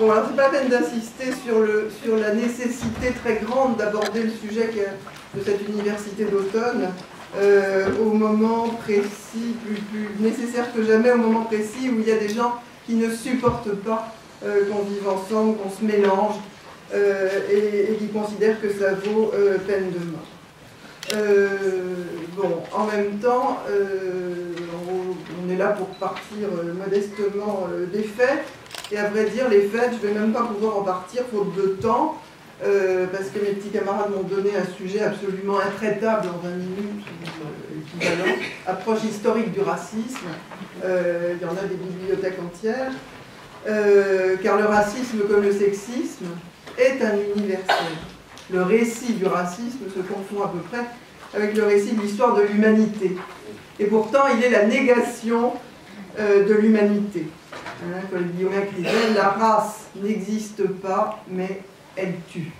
Bon, alors c'est pas la peine d'insister sur la nécessité très grande d'aborder le sujet de cette université d'automne au moment précis, plus nécessaire que jamais, au moment précis où il y a des gens qui ne supportent pas qu'on vive ensemble, qu'on se mélange et qui considèrent que ça vaut peine de mort. Bon, en même temps, on est là pour partir modestement des faits. Et à vrai dire, les faits, je ne vais même pas pouvoir en partir faute de temps, parce que mes petits camarades m'ont donné un sujet absolument intraitable en 20 minutes, équivalent, approche historique du racisme. Il y en a des bibliothèques entières, car le racisme, comme le sexisme, est un universel. Le récit du racisme se confond à peu près avec le récit de l'histoire de l'humanité. Et pourtant, il est la négation de l'humanité. Comme dit Guillaume Crisel, la race n'existe pas, mais elle tue.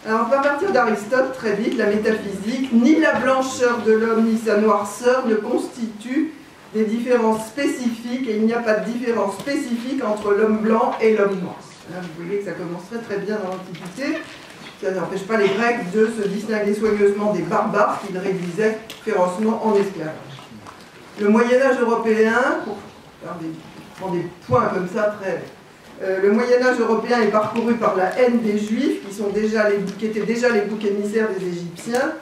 Alors, à partir d'Aristote, très vite, la métaphysique, ni la blancheur de l'homme, ni sa noirceur ne constituent des différences spécifiques, et il n'y a pas de différence spécifique entre l'homme blanc et l'homme noir. Vous voyez que ça commencerait très bien dans l'Antiquité. Ça n'empêche pas les Grecs de se distinguer soigneusement des barbares qu'ils réduisaient férocement en esclavage. Le Moyen-Âge européen, pour prendre des points comme ça très... le Moyen-Âge européen est parcouru par la haine des Juifs, qui étaient déjà les boucs émissaires des Égyptiens,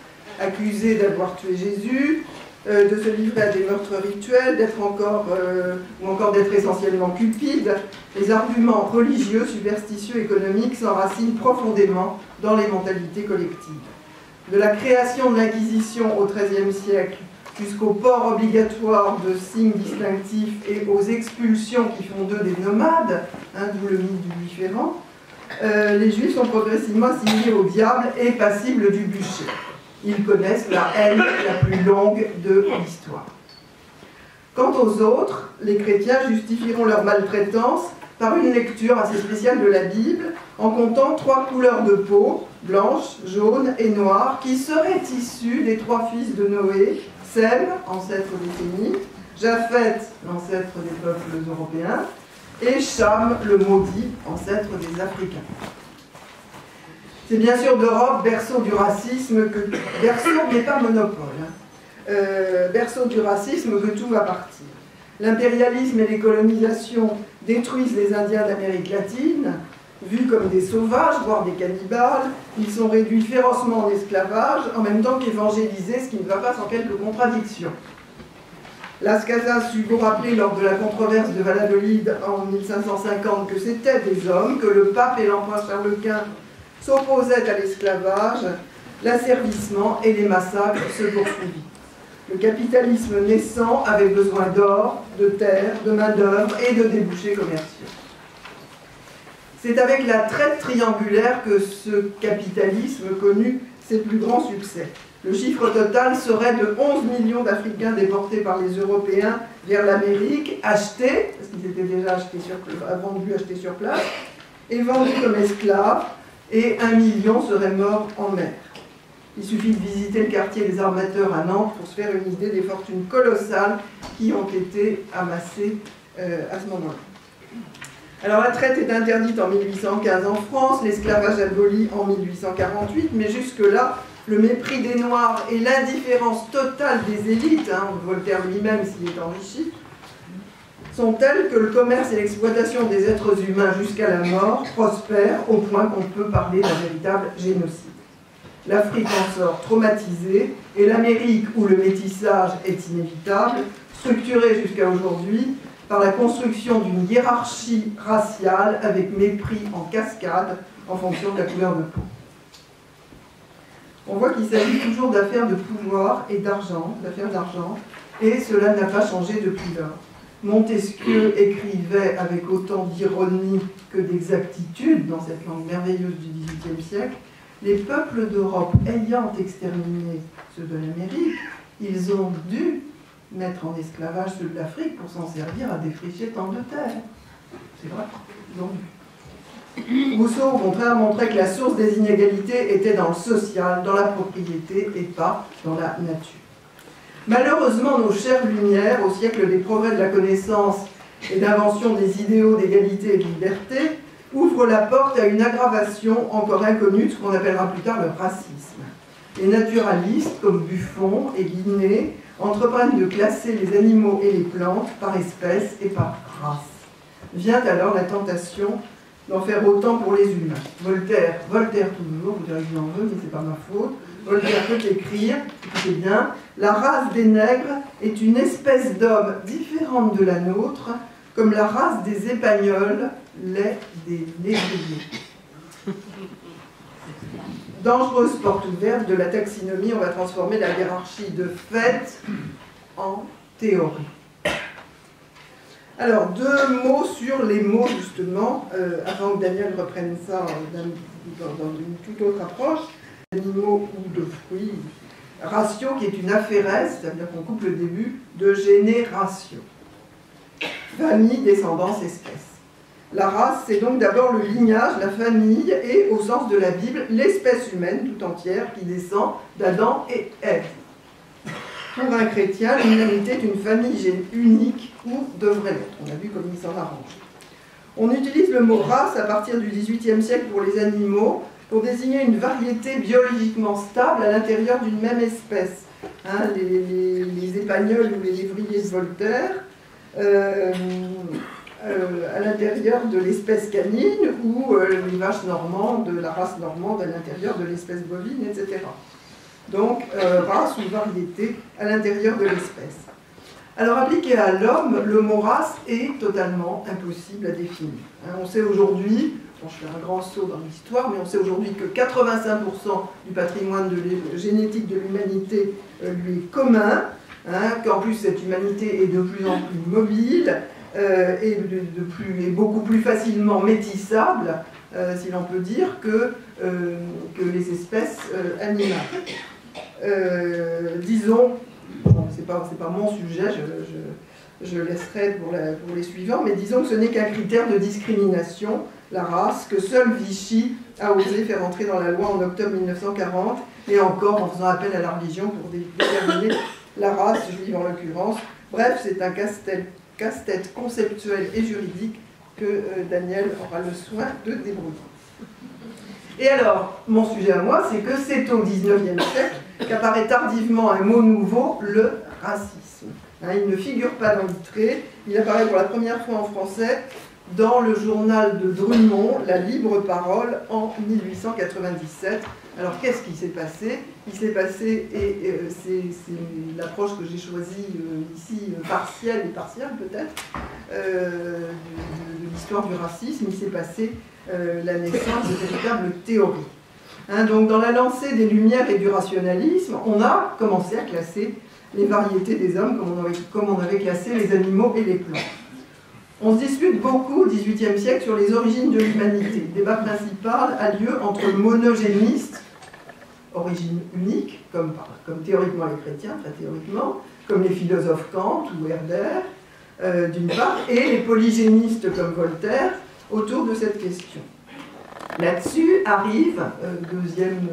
accusés d'avoir tué Jésus, de se livrer à des meurtres rituels, ou encore d'être essentiellement cupides. Les arguments religieux, superstitieux, économiques s'enracinent profondément dans les mentalités collectives. De la création de l'Inquisition au XIIIe siècle jusqu'au port obligatoire de signes distinctifs et aux expulsions qui font d'eux des nomades, d'où le mythe du différent, les Juifs sont progressivement assimilés au diable et passibles du bûcher. Ils connaissent la haine la plus longue de l'histoire. Quant aux autres, les chrétiens justifieront leur maltraitance par une lecture assez spéciale de la Bible, en comptant 3 couleurs de peau, blanche, jaune et noire, qui seraient issues des 3 fils de Noé, Sem, ancêtre des Sémites, Japheth, l'ancêtre des peuples européens, et Cham, le maudit, ancêtre des Africains. C'est bien sûr d'Europe, berceau du racisme, berceau n'est pas monopole, berceau du racisme que tout va partir. L'impérialisme et les colonisations détruisent les Indiens d'Amérique latine, vus comme des sauvages, voire des cannibales. Ils sont réduits férocement en esclavage, en même temps qu'évangélisés, ce qui ne va pas sans quelques contradictions. Las Casas eut beau rappeler lors de la controverse de Valladolid en 1550 que c'était des hommes, que le pape et l'empereur Charles Quint s'opposaient à l'esclavage, l'asservissement et les massacres se poursuivirent. Le capitalisme naissant avait besoin d'or, de terre, de main-d'œuvre et de débouchés commerciaux. C'est avec la traite triangulaire que ce capitalisme connut ses plus grands succès. Le chiffre total serait de 11 millions d'Africains déportés par les Européens vers l'Amérique, achetés, parce qu'ils étaient déjà achetés sur place, et vendus comme esclaves, et 1 million seraient morts en mer. Il suffit de visiter le quartier des armateurs à Nantes pour se faire une idée des fortunes colossales qui ont été amassées à ce moment-là. Alors la traite est interdite en 1815 en France, l'esclavage aboli en 1848, mais jusque-là, le mépris des Noirs et l'indifférence totale des élites, Voltaire lui-même s'y est enrichi, sont telles que le commerce et l'exploitation des êtres humains jusqu'à la mort prospèrent au point qu'on peut parler d'un véritable génocide. L'Afrique en sort traumatisée et l'Amérique, où le métissage est inévitable, structurée jusqu'à aujourd'hui par la construction d'une hiérarchie raciale avec mépris en cascade en fonction de la couleur de peau. On voit qu'il s'agit toujours d'affaires de pouvoir et d'argent, et cela n'a pas changé depuis lors. Montesquieu écrivait avec autant d'ironie que d'exactitude dans cette langue merveilleuse du XVIIIe siècle: les peuples d'Europe ayant exterminé ceux de l'Amérique, ils ont dû mettre en esclavage ceux de l'Afrique pour s'en servir à défricher tant de terres. C'est vrai, ils ont dû. Rousseau, au contraire, montrait que la source des inégalités était dans le social, dans la propriété et pas dans la nature. Malheureusement, nos chères Lumières, au siècle des progrès de la connaissance et d'invention des idéaux d'égalité et de liberté, ouvre la porte à une aggravation encore inconnue de ce qu'on appellera plus tard le racisme. Les naturalistes, comme Buffon et Guinet, entreprennent de classer les animaux et les plantes par espèce et par race. Vient alors la tentation d'en faire autant pour les humains. Voltaire toujours, vous direz que je m'en veux, mais c'est pas ma faute. Voltaire peut écrire, écoutez bien, la race des nègres est une espèce d'homme différente de la nôtre, comme la race des Épagnols l'est des négriers. Dangereuse porte ouverte de la taxinomie, on va transformer la hiérarchie de fait en théorie. Alors, deux mots sur les mots, justement, avant que Daniel reprenne ça dans une toute autre approche. Animaux ou de fruits. Ratio, qui est une aphérèse, c'est-à-dire qu'on coupe le début, de génération. Famille, descendance, espèce. La race, c'est donc d'abord le lignage, la famille, et, au sens de la Bible, l'espèce humaine tout entière qui descend d'Adam et Ève. Pour un chrétien, l'humanité est une famille unique ou devrait l'être. On a vu comme il s'en arrange. On utilise le mot race à partir du XVIIIe siècle pour les animaux, pour désigner une variété biologiquement stable à l'intérieur d'une même espèce. Hein, les épagnols ou les lévriers de Voltaire, à l'intérieur de l'espèce canine, ou les vaches normandes, de la race normande à l'intérieur de l'espèce bovine, etc. Donc, race ou variété à l'intérieur de l'espèce. Alors, appliqué à l'homme, le mot race est totalement impossible à définir. Hein, on sait aujourd'hui, bon, je fais un grand saut dans l'histoire, mais on sait aujourd'hui que 85% du patrimoine génétique de l'humanité lui est commun, hein, qu'en plus cette humanité est de plus en plus mobile et beaucoup plus facilement métissable, si l'on peut dire, que les espèces animales. Disons, bon, c'est pas mon sujet, je laisserai pour les suivants, mais disons que ce n'est qu'un critère de discrimination, la race, que seul Vichy a osé faire entrer dans la loi en octobre 1940, et encore en faisant appel à la religion pour déterminer la race juive en l'occurrence. Bref, c'est un casse-tête conceptuel et juridique que Daniel aura le soin de débrouiller. Et alors, mon sujet à moi, c'est que c'est au XIXe siècle qu'apparaît tardivement un mot nouveau, le racisme. Hein, il ne figure pas dans l'Itré, il apparaît pour la première fois en français dans le journal de Drummond, La Libre Parole, en 1897. Alors, qu'est-ce qui s'est passé? Il s'est passé, et c'est l'approche que j'ai choisie ici, partielle et partielle peut-être, de l'histoire du racisme, il s'est passé la naissance de véritables théories. Hein, donc, dans la lancée des Lumières et du rationalisme, on a commencé à classer les variétés des hommes comme on avait classé les animaux et les plantes. On se dispute beaucoup au XVIIIe siècle sur les origines de l'humanité. Le débat principal a lieu entre monogénistes, origine unique, comme théoriquement les chrétiens, très théoriquement, comme les philosophes Kant ou Herder, d'une part, et les polygénistes comme Voltaire, autour de cette question. Là-dessus arrive, deuxième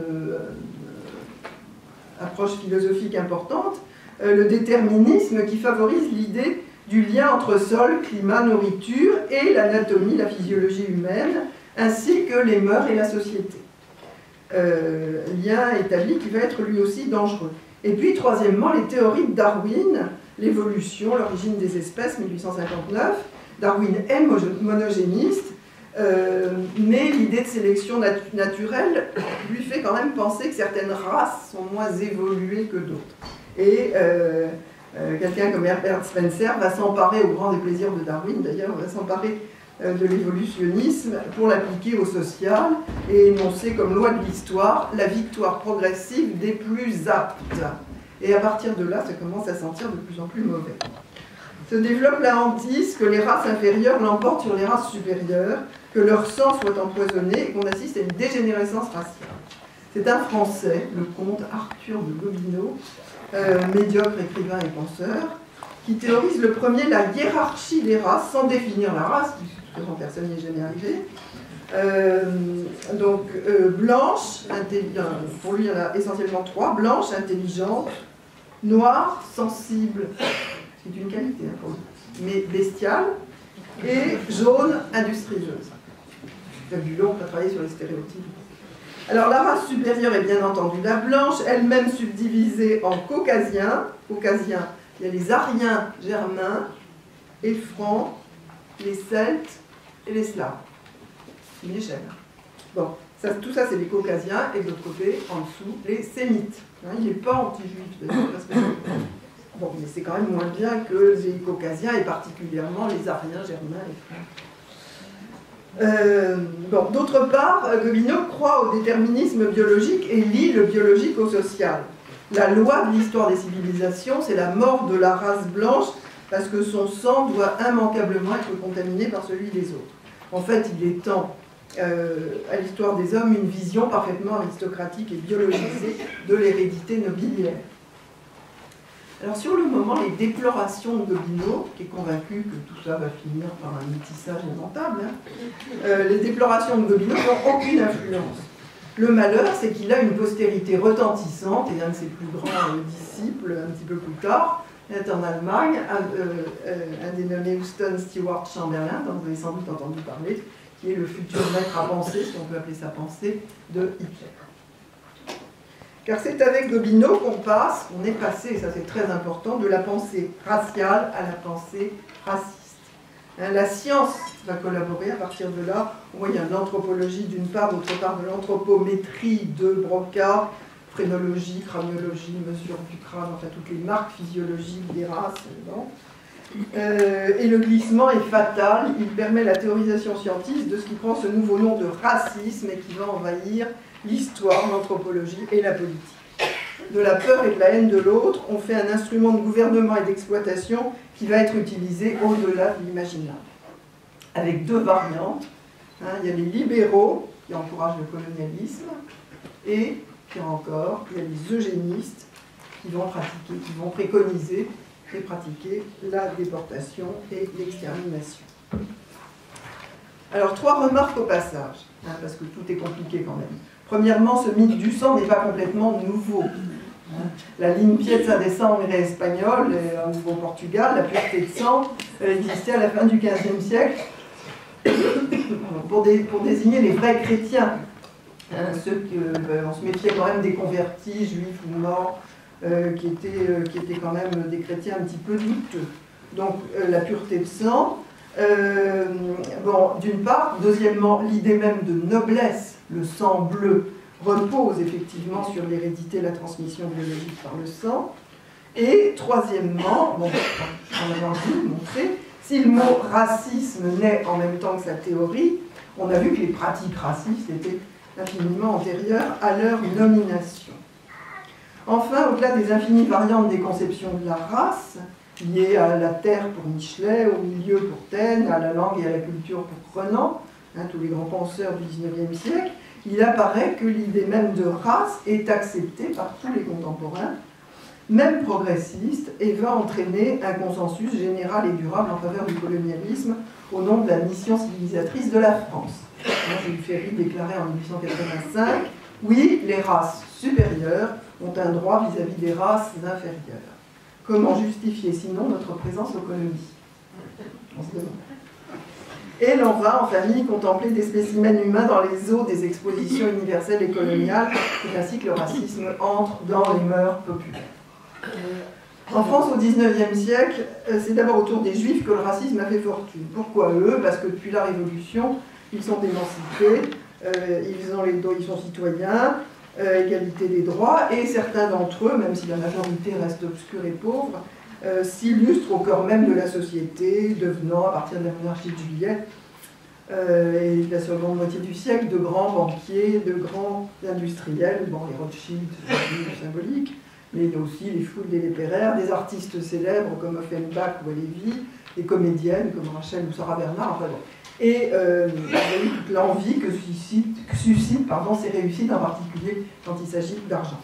approche philosophique importante, le déterminisme qui favorise l'idée du lien entre sol, climat, nourriture et l'anatomie, la physiologie humaine, ainsi que les mœurs et la société. Lien établi qui va être lui aussi dangereux. Et puis, troisièmement, les théories de Darwin, l'évolution, l'origine des espèces, 1859. Darwin est monogéniste, mais l'idée de sélection naturelle lui fait quand même penser que certaines races sont moins évoluées que d'autres. Et quelqu'un comme Herbert Spencer va s'emparer, au grand déplaisir de Darwin d'ailleurs, va s'emparer de l'évolutionnisme pour l'appliquer au social et énoncer comme loi de l'histoire la victoire progressive des plus aptes. Et à partir de là, ça commence à sentir de plus en plus mauvais. Se développe la hantise que les races inférieures l'emportent sur les races supérieures, que leur sang soit empoisonné et qu'on assiste à une dégénérescence raciale. C'est un Français, le comte Arthur de Gobineau, médiocre écrivain et penseur, qui théorise le premier la hiérarchie des races sans définir la race, puisque personne n'y est jamais arrivé. Blanche, pour lui il y en a essentiellement trois, blanche, intelligente, noire, sensible, c'est une qualité hein, pour lui, mais bestiale, et jaune, industrieuse. Bulon a travaillé sur les stéréotypes. Alors la race supérieure est bien entendu la blanche, elle-même subdivisée en caucasiens. Caucasiens, il y a les Ariens germains, les Francs, les Celtes et les Slaves. C'est une échelle. Bon, ça, tout ça c'est les caucasiens, et de l'autre côté, en dessous, les sémites. Hein, il n'est pas anti-juif, d'ailleurs, parce que... Bon, mais c'est quand même moins bien que les caucasiens, et particulièrement les Ariens germains et Francs. Bon, d'autre part, Gobineau croit au déterminisme biologique et lie le biologique au social. La loi de l'histoire des civilisations, c'est la mort de la race blanche parce que son sang doit immanquablement être contaminé par celui des autres. En fait, il étend à l'histoire des hommes une vision parfaitement aristocratique et biologisée de l'hérédité nobiliaire. Alors sur le moment, les déplorations de Gobineau, qui est convaincu que tout ça va finir par un métissage lamentable, les déplorations de Gobineau n'ont aucune influence. Le malheur, c'est qu'il a une postérité retentissante, et un de ses plus grands disciples, un petit peu plus tard, est en Allemagne, un dénommé Houston Stewart Chamberlain, dont vous avez sans doute entendu parler, qui est le futur maître à penser, si on peut appeler ça pensée, de Hitler. Car c'est avec Gobineau qu'on passe, on est passé, et ça c'est très important, de la pensée raciale à la pensée raciste. Hein, la science va collaborer à partir de là, au moyen de l'anthropologie d'une part, d'autre part de l'anthropométrie de Broca, phrénologie, craniologie, mesure du crâne, enfin toutes les marques physiologiques des races. Bon. Et le glissement est fatal, il permet la théorisation scientifique de ce qui prend ce nouveau nom de racisme et qui va envahir l'histoire, l'anthropologie et la politique. De la peur et de la haine de l'autre, on fait un instrument de gouvernement et d'exploitation qui va être utilisé au-delà de l'imaginable. Avec deux variantes. Hein, il y a les libéraux qui encouragent le colonialisme et, pire encore, il y a les eugénistes qui vont pratiquer, qui vont préconiser et pratiquer la déportation et l'extermination. Alors, trois remarques au passage, hein, parce que tout est compliqué quand même. Premièrement, ce mythe du sang n'est pas complètement nouveau. La limpieza des sangues espagnole, au Nouveau-Portugal, la pureté de sang, existait à la fin du XVe siècle pour désigner les vrais chrétiens. Hein, ceux on se méfiait quand même des convertis, juifs ou morts, qui étaient quand même des chrétiens un petit peu douteux. Donc la pureté de sang, bon, d'une part. Deuxièmement, l'idée même de noblesse, le sang bleu, repose effectivement sur l'hérédité, la transmission biologique par le sang. Et troisièmement, bon, on avait envie de montrer, si le mot racisme naît en même temps que sa théorie, on a vu que les pratiques racistes étaient infiniment antérieures à leur nomination. Enfin, au-delà des infinies variantes des conceptions de la race, liées à la terre pour Michelet, au milieu pour Taine, à la langue et à la culture pour Renan, hein, tous les grands penseurs du XIXe siècle, il apparaît que l'idée même de race est acceptée par tous les contemporains, même progressistes, et va entraîner un consensus général et durable en faveur du colonialisme au nom de la mission civilisatrice de la France. Jules Ferry déclarait en 1885 « Oui, les races supérieures ont un droit vis-à-vis des races inférieures. Comment justifier sinon notre présence aux colonies ?» On se demande. Et l'on va en famille contempler des spécimens humains dans les eaux des expositions universelles et coloniales. C'est ainsi que le racisme entre dans les mœurs populaires. En France, au XIXe siècle, c'est d'abord autour des Juifs que le racisme a fait fortune. Pourquoi eux? Parce que depuis la Révolution, ils sont émancipés, ils sont citoyens, égalité des droits, et certains d'entre eux, même si la majorité reste obscure et pauvre, s'illustrent au cœur même de la société, devenant, à partir de la monarchie de Juillet et de la seconde moitié du siècle, de grands banquiers, de grands industriels, bon, les Rothschild, c'est symbolique, mais il y a aussi les Fouls et les Pereire, des artistes célèbres comme Offenbach ou Halévy, des comédiennes comme Rachel ou Sarah Bernard, enfin bon. Et toute l'envie que suscitent ces réussites, en particulier quand il s'agit d'argent.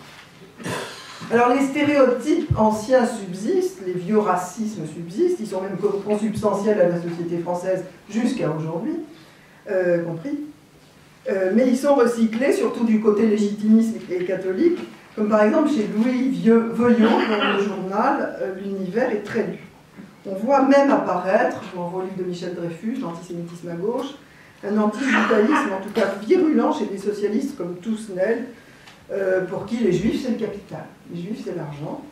Alors les stéréotypes anciens subsistent, les vieux racismes subsistent, ils sont même consubstantiels à la société française jusqu'à aujourd'hui, compris. Mais ils sont recyclés, surtout du côté légitimiste et catholique, comme par exemple chez Louis Veuillot, dans le journal L'Univers est très lu. On voit même apparaître, je vous renvoie au livre de Michel Dreyfus, l'antisémitisme à gauche, un anti-judaïsme en tout cas virulent chez des socialistes comme Toussnel, pour qui les juifs c'est le capital, les juifs c'est l'argent.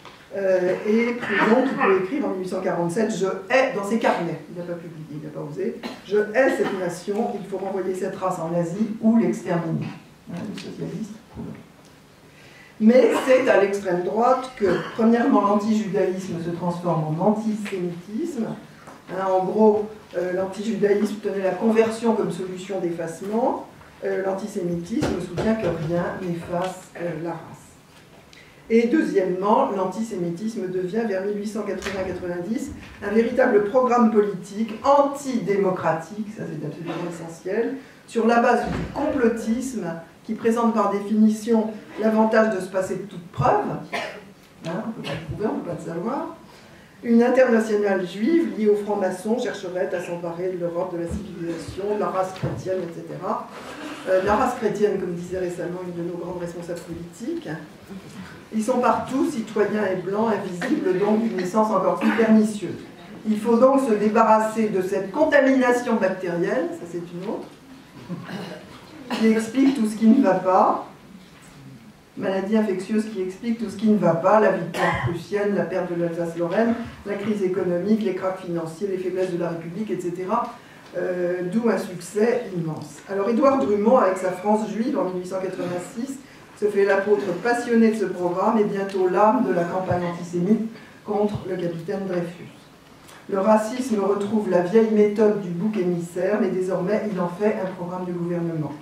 Et Proudhon qui peut écrire en 1847 « Je hais » dans ses carnets, il n'a pas publié, il n'a pas osé, « Je hais cette nation, il faut renvoyer cette race en Asie ou l'exterminer ». Le socialiste Proudhon. Mais c'est à l'extrême droite que, premièrement, l'anti-judaïsme se transforme en antisémitisme. En gros, l'anti-judaïsme tenait la conversion comme solution d'effacement. L'antisémitisme soutient que rien n'efface la race. Et deuxièmement, l'antisémitisme devient, vers 1880-90, un véritable programme politique antidémocratique, ça c'est absolument essentiel, sur la base du complotisme qui présente par définition l'avantage de se passer de toute preuve, on ne peut pas le prouver, on ne peut pas le savoir. Une internationale juive liée aux francs-maçons chercherait à s'emparer de l'Europe, de la civilisation, de la race chrétienne, etc. La race chrétienne, comme disait récemment une de nos grandes responsables politiques, ils sont partout, citoyens et blancs, invisibles, donc d'une naissance encore plus pernicieuse. Il faut donc se débarrasser de cette contamination bactérienne, ça c'est une autre, qui explique tout ce qui ne va pas, maladie infectieuse qui explique tout ce qui ne va pas, la victoire prussienne, la perte de l'Alsace-Lorraine, la crise économique, les cracks financiers, les faiblesses de la République, etc. D'où un succès immense. Alors Édouard Drummond, avec sa France juive en 1886, se fait l'apôtre passionné de ce programme et bientôt l'âme de la campagne antisémite contre le capitaine Dreyfus. Le racisme retrouve la vieille méthode du bouc émissaire, mais désormais il en fait un programme du gouvernement.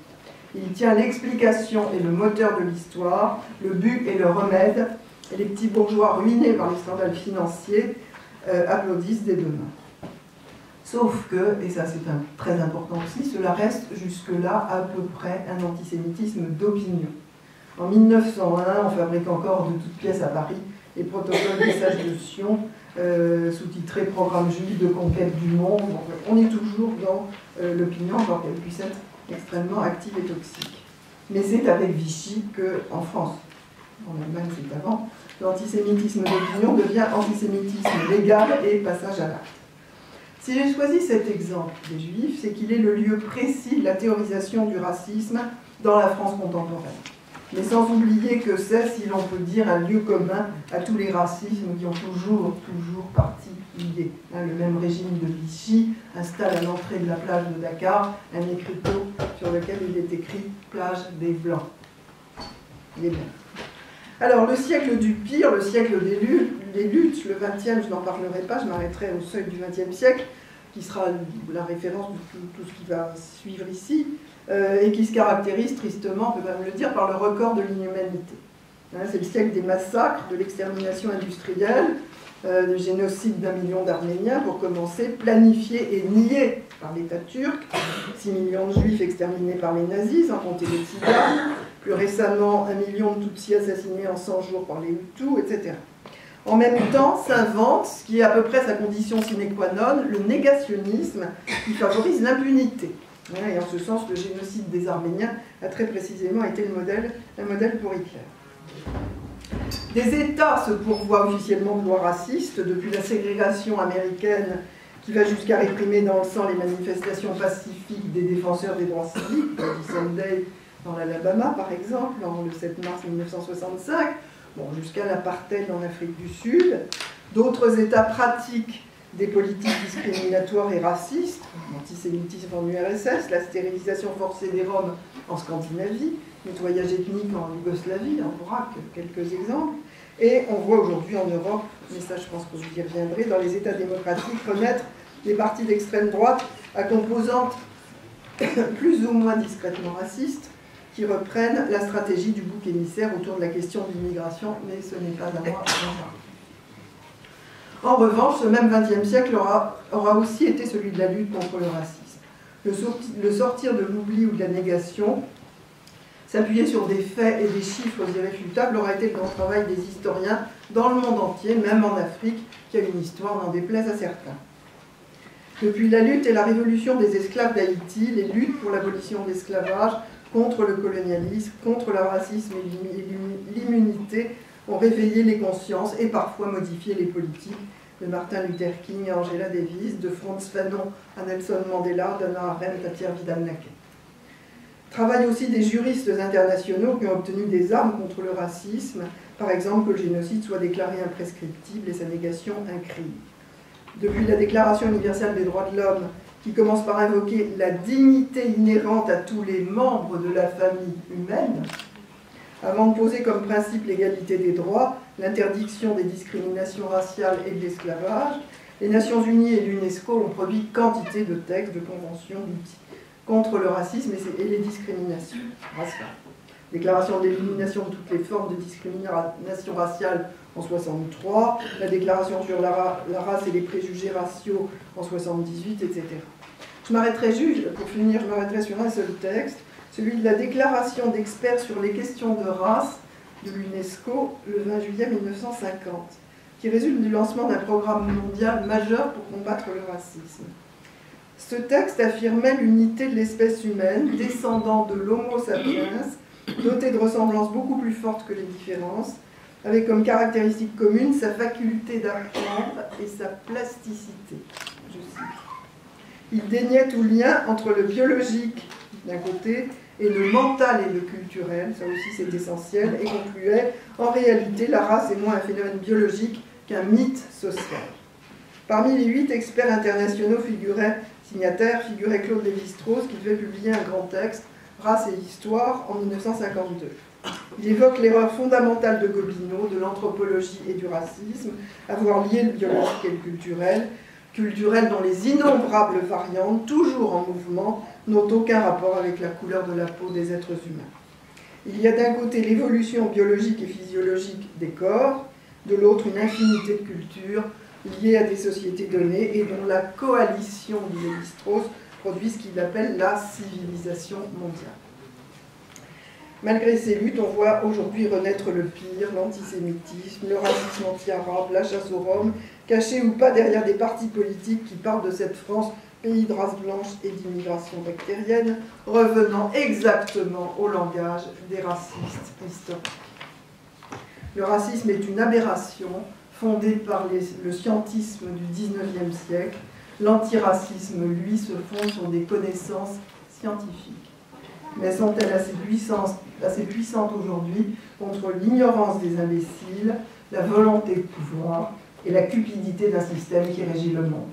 Il tient l'explication et le moteur de l'histoire, le but et le remède, et les petits bourgeois ruinés par les scandales financiers applaudissent des deux mains. Sauf que, et ça c'est très important aussi, cela reste jusque-là à peu près un antisémitisme d'opinion. En 1901, on fabrique encore de toutes pièces à Paris les protocoles des sages de Sion, sous-titrés « Programme juif de conquête du monde ». Donc, on est toujours dans l'opinion, alors qu'elle puisse être extrêmement active et toxique. Mais c'est avec Vichy qu'en France, en Allemagne c'est avant, l'antisémitisme d'opinion devient antisémitisme légal et passage à l'acte. Si j'ai choisi cet exemple des Juifs, c'est qu'il est le lieu précis de la théorisation du racisme dans la France contemporaine. Mais sans oublier que c'est, si l'on peut dire, un lieu commun à tous les racismes qui ont toujours partie liée. Le même régime de Vichy installe à l'entrée de la plage de Dakar un écriteau sur lequel il est écrit « Plage des Blancs ». Les Blancs. Alors, le siècle du pire, le siècle des luttes, le 20e, je n'en parlerai pas, je m'arrêterai au seuil du 20e siècle, qui sera la référence de tout ce qui va suivre ici, et qui se caractérise tristement, on peut même le dire, par le record de l'inhumanité. C'est le siècle des massacres, de l'extermination industrielle, du génocide d'1 million d'Arméniens, pour commencer, planifié et nié par l'État turc, 6 millions de Juifs exterminés par les nazis, sans compter les Tziganes, plus récemment 1 million de Tutsis assassinés en 100 jours par les Hutus, etc. En même temps, s'invente, ce qui est à peu près sa condition sine qua non, le négationnisme qui favorise l'impunité. Et en ce sens, le génocide des Arméniens a très précisément été un modèle pour Hitler. Des États se pourvoient officiellement de lois racistes, depuis la ségrégation américaine qui va jusqu'à réprimer dans le sang les manifestations pacifiques des défenseurs des droits civiques, Bloody Sunday dans l'Alabama par exemple, le 7 mars 1965, jusqu'à l'apartheid en Afrique du Sud. D'autres États pratiquent des politiques discriminatoires et racistes, l'antisémitisme en URSS, la stérilisation forcée des Roms en Scandinavie, nettoyage ethnique en Yougoslavie, en vrac, quelques exemples. Et on voit aujourd'hui en Europe, mais ça je pense que vous y reviendrez, dans les États démocratiques, renaître des partis d'extrême droite à composantes plus ou moins discrètement racistes, qui reprennent la stratégie du bouc émissaire autour de la question de l'immigration, mais ce n'est pas à moi d'en parler. En revanche, ce même XXe siècle aura aussi été celui de la lutte contre le racisme. Le sortir de l'oubli ou de la négation, s'appuyer sur des faits et des chiffres irréfutables, aura été le grand travail des historiens dans le monde entier, même en Afrique, qui a une histoire, n'en déplaise à certains. Depuis la lutte et la révolution des esclaves d'Haïti, les luttes pour l'abolition de l'esclavage, contre le colonialisme, contre le racisme et l'immunité, ont réveillé les consciences et parfois modifié les politiques, de Martin Luther King à Angela Davis, de Frantz Fanon à Nelson Mandela, d'Hannah Arendt à Pierre Vidal-Naquet. Travaillent aussi des juristes internationaux qui ont obtenu des armes contre le racisme, par exemple que le génocide soit déclaré imprescriptible et sa négation un crime. Depuis la Déclaration universelle des droits de l'homme, qui commence par invoquer la dignité inhérente à tous les membres de la famille humaine, avant de poser comme principe l'égalité des droits, l'interdiction des discriminations raciales et de l'esclavage, les Nations Unies et l'UNESCO ont produit quantité de textes, de conventions, d'outils contre le racisme et les discriminations raciales. Déclaration d'élimination de toutes les formes de discrimination raciale en 1963, la déclaration sur la race et les préjugés raciaux en 1978, etc. Je m'arrêterai juste, pour finir, je m'arrêterai sur un seul texte, celui de la déclaration d'experts sur les questions de race de l'UNESCO le 20 juillet 1950, qui résulte du lancement d'un programme mondial majeur pour combattre le racisme. Ce texte affirmait l'unité de l'espèce humaine, descendant de l'Homo sapiens, doté de ressemblances beaucoup plus fortes que les différences, avec comme caractéristique commune sa faculté d'apprendre et sa plasticité. Je cite. Il déniait tout lien entre le biologique d'un côté et le mental et le culturel, ça aussi c'est essentiel, et concluait en réalité la race est moins un phénomène biologique qu'un mythe social. Parmi les 8 experts internationaux signataires figurait Claude Lévi-Strauss qui devait publier un grand texte, Race et Histoire, en 1952. Il évoque l'erreur fondamentale de Gobineau, de l'anthropologie et du racisme, avoir lié le biologique et le culturel dont les innombrables variantes, toujours en mouvement, n'ont aucun rapport avec la couleur de la peau des êtres humains. Il y a d'un côté l'évolution biologique et physiologique des corps, de l'autre une infinité de cultures liées à des sociétés données et dont la coalition de Lévi-Strauss produit ce qu'il appelle la civilisation mondiale. Malgré ces luttes, on voit aujourd'hui renaître le pire, l'antisémitisme, le racisme anti-arabe, la chasse aux Roms, cachés ou pas derrière des partis politiques qui parlent de cette France, pays de race blanche et d'immigration bactérienne, revenant exactement au langage des racistes historiques. Le racisme est une aberration fondée par le scientisme du XIXe siècle. L'antiracisme, lui, se fonde sur des connaissances scientifiques. Mais sont-elles assez puissantes aujourd'hui contre l'ignorance des imbéciles, la volonté de pouvoir et la cupidité d'un système qui régit le monde?